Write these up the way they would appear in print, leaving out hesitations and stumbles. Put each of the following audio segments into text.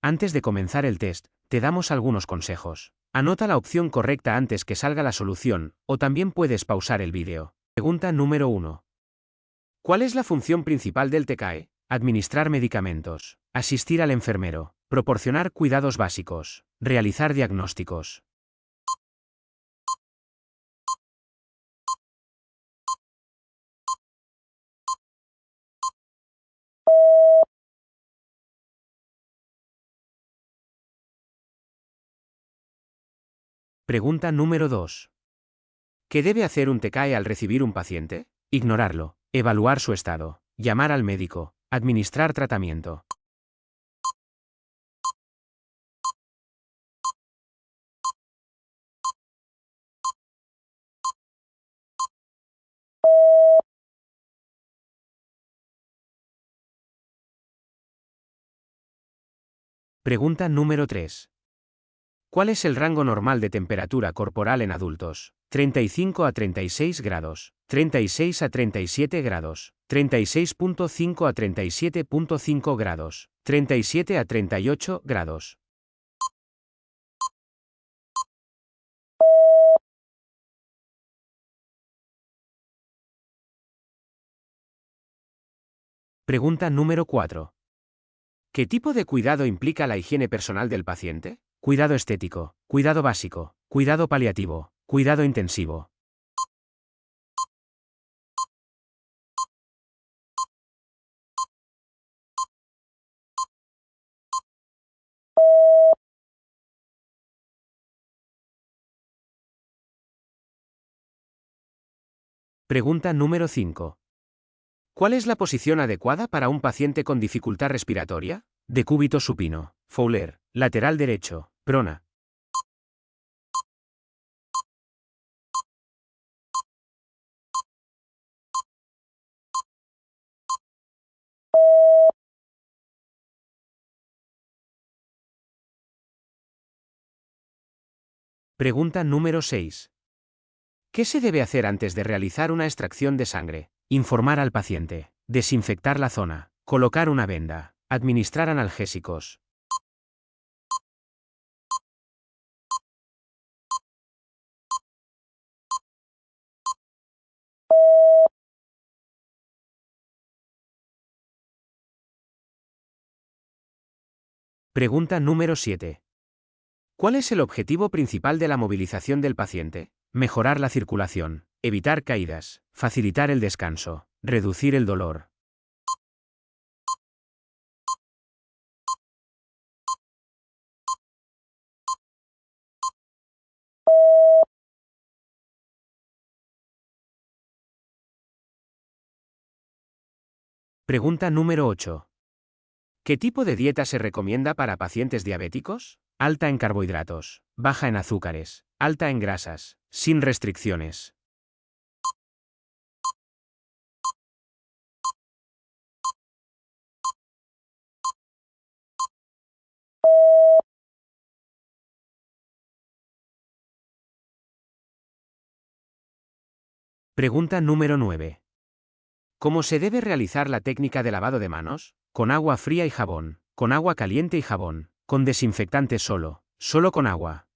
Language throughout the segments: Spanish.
Antes de comenzar el test, te damos algunos consejos. Anota la opción correcta antes que salga la solución, o también puedes pausar el vídeo. Pregunta número 1. ¿Cuál es la función principal del TCAE? Administrar medicamentos, asistir al enfermero, proporcionar cuidados básicos, realizar diagnósticos. Pregunta número 2. ¿Qué debe hacer un TCAE al recibir un paciente? Ignorarlo, evaluar su estado, llamar al médico, administrar tratamiento. Pregunta número 3. ¿Cuál es el rango normal de temperatura corporal en adultos? 35 a 36 grados, 36 a 37 grados, 36.5 a 37.5 grados, 37 a 38 grados. Pregunta número 4. ¿Qué tipo de cuidado implica la higiene personal del paciente? Cuidado estético, cuidado básico, cuidado paliativo, cuidado intensivo. Pregunta número 5. ¿Cuál es la posición adecuada para un paciente con dificultad respiratoria? Decúbito supino, Fowler, lateral derecho, prona. Pregunta número 6. ¿Qué se debe hacer antes de realizar una extracción de sangre? Informar al paciente, desinfectar la zona, colocar una venda, administrar analgésicos. Pregunta número 7. ¿Cuál es el objetivo principal de la movilización del paciente? Mejorar la circulación, evitar caídas, facilitar el descanso, reducir el dolor. Pregunta número 8. ¿Qué tipo de dieta se recomienda para pacientes diabéticos? Alta en carbohidratos, baja en azúcares, alta en grasas, sin restricciones. Pregunta número 9. ¿Cómo se debe realizar la técnica de lavado de manos? Con agua fría y jabón, con agua caliente y jabón, con desinfectante solo, solo con agua.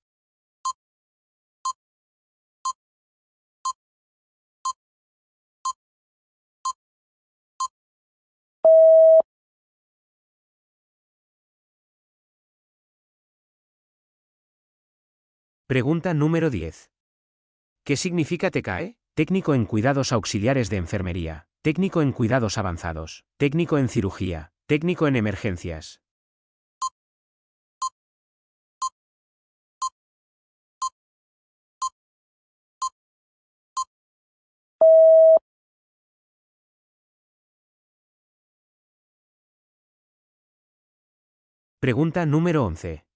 Pregunta número 10. ¿Qué significa TCAE? Técnico en cuidados auxiliares de enfermería, técnico en cuidados avanzados, técnico en cirugía, técnico en emergencias. Pregunta número 11.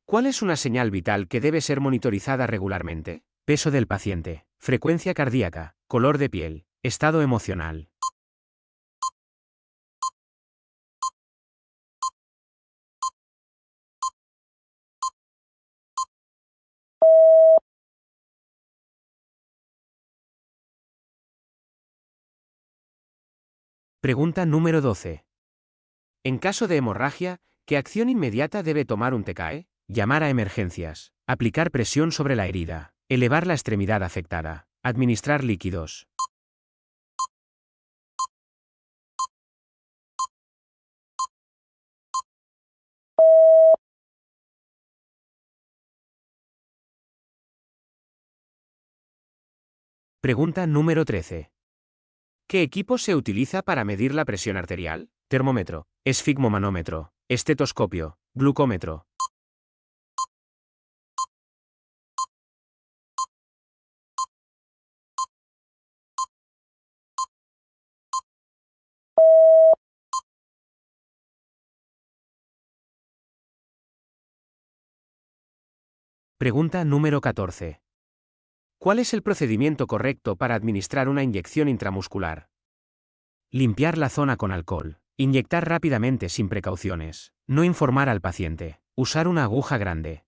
¿Cuál es una señal vital que debe ser monitorizada regularmente? Peso del paciente, frecuencia cardíaca, color de piel, estado emocional. Pregunta número 12. En caso de hemorragia, ¿Qué acción inmediata debe tomar un TCAE? Llamar a emergencias, aplicar presión sobre la herida, elevar la extremidad afectada, administrar líquidos. Pregunta número 13. ¿Qué equipo se utiliza para medir la presión arterial? Termómetro, esfigmomanómetro, estetoscopio, glucómetro. Pregunta número 14. ¿Cuál es el procedimiento correcto para administrar una inyección intramuscular? Limpiar la zona con alcohol. Inyectar rápidamente sin precauciones. No informar al paciente. Usar una aguja grande.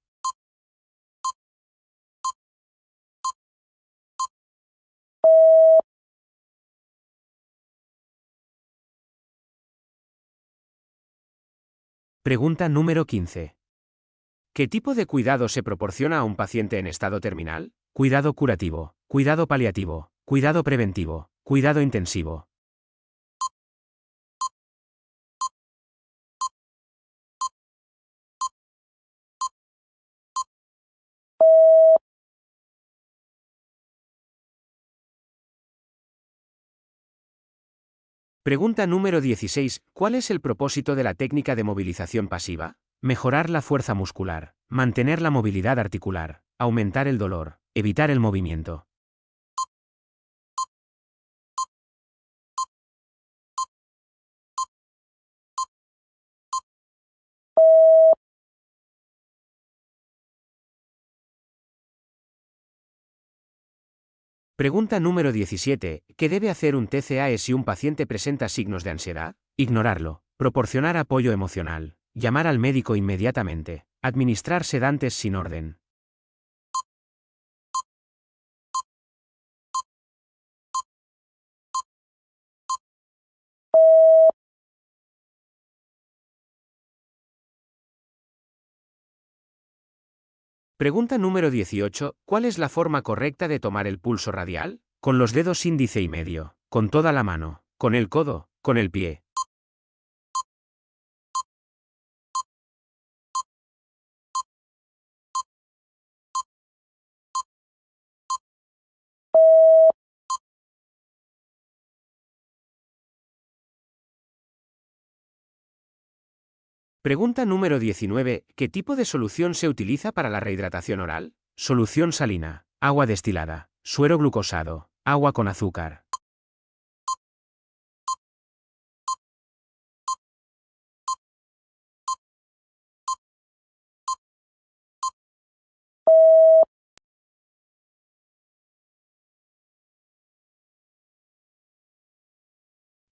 Pregunta número 15. ¿Qué tipo de cuidado se proporciona a un paciente en estado terminal? Cuidado curativo, cuidado paliativo, cuidado preventivo, cuidado intensivo. Pregunta número 16. ¿Cuál es el propósito de la técnica de movilización pasiva? Mejorar la fuerza muscular, mantener la movilidad articular, aumentar el dolor, evitar el movimiento. Pregunta número 17. ¿Qué debe hacer un TCAE si un paciente presenta signos de ansiedad? Ignorarlo, proporcionar apoyo emocional, llamar al médico inmediatamente, administrar sedantes sin orden. Pregunta número 18. ¿Cuál es la forma correcta de tomar el pulso radial? Con los dedos índice y medio, con toda la mano, con el codo, con el pie. Pregunta número 19. ¿Qué tipo de solución se utiliza para la rehidratación oral? Solución salina, agua destilada, suero glucosado, agua con azúcar.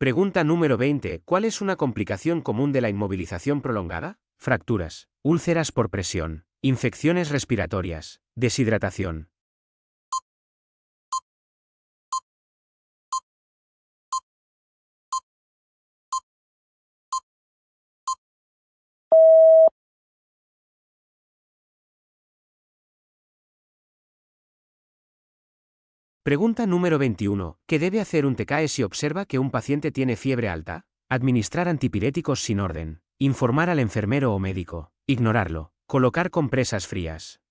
Pregunta número 20. ¿Cuál es una complicación común de la inmovilización prolongada? Fracturas, úlceras por presión, infecciones respiratorias, deshidratación. Pregunta número 21. ¿Qué debe hacer un TCAE si observa que un paciente tiene fiebre alta? Administrar antipiréticos sin orden. Informar al enfermero o médico. Ignorarlo. Colocar compresas frías.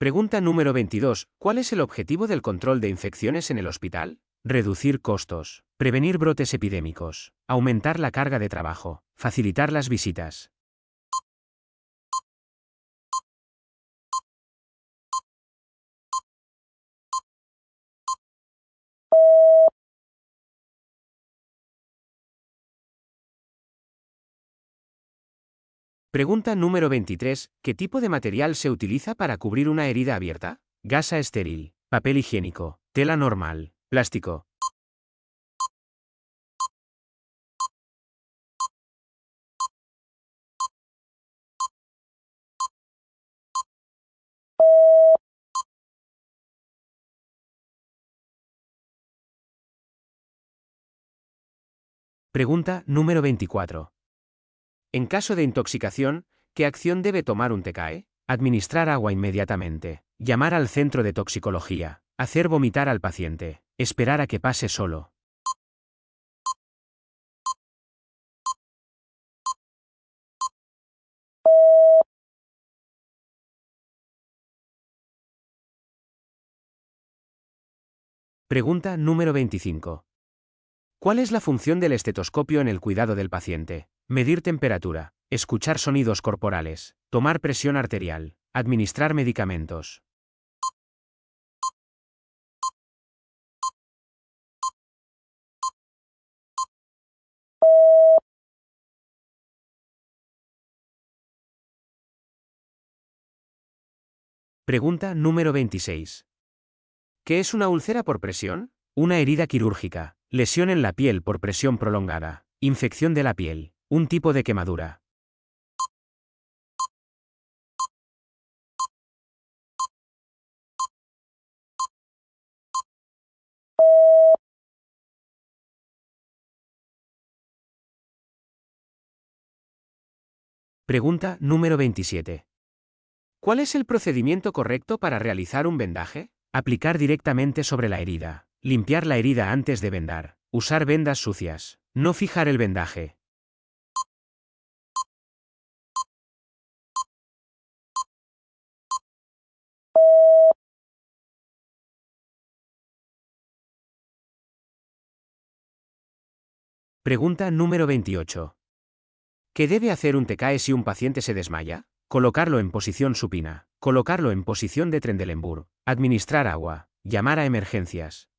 Pregunta número 22. ¿Cuál es el objetivo del control de infecciones en el hospital? Reducir costos. Prevenir brotes epidémicos. Aumentar la carga de trabajo. Facilitar las visitas. Pregunta número 23. ¿Qué tipo de material se utiliza para cubrir una herida abierta? Gasa estéril, papel higiénico, tela normal, plástico. Pregunta número 24. En caso de intoxicación, ¿qué acción debe tomar un TCAE? Administrar agua inmediatamente, llamar al centro de toxicología, hacer vomitar al paciente, esperar a que pase solo. Pregunta número 25. ¿Cuál es la función del estetoscopio en el cuidado del paciente? Medir temperatura, escuchar sonidos corporales, tomar presión arterial, administrar medicamentos. Pregunta número 26. ¿Qué es una úlcera por presión? Una herida quirúrgica, lesión en la piel por presión prolongada, infección de la piel, un tipo de quemadura. Pregunta número 27. ¿Cuál es el procedimiento correcto para realizar un vendaje? Aplicar directamente sobre la herida, limpiar la herida antes de vendar, usar vendas sucias, no fijar el vendaje. Pregunta número 28. ¿Qué debe hacer un TCAE si un paciente se desmaya? Colocarlo en posición supina, colocarlo en posición de Trendelenburg, administrar agua, llamar a emergencias.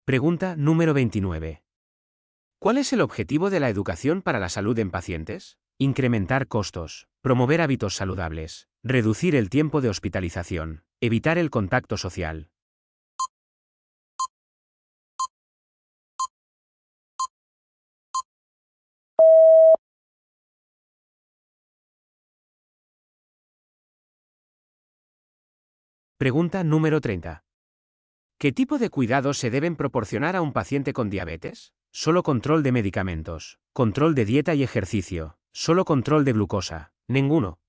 Pregunta número 29. ¿Cuál es el objetivo de la educación para la salud en pacientes? Incrementar costos, promover hábitos saludables, reducir el tiempo de hospitalización, evitar el contacto social. Pregunta número 30. ¿Qué tipo de cuidados se deben proporcionar a un paciente con diabetes? Solo control de medicamentos, control de dieta y ejercicio, solo control de glucosa, ninguno.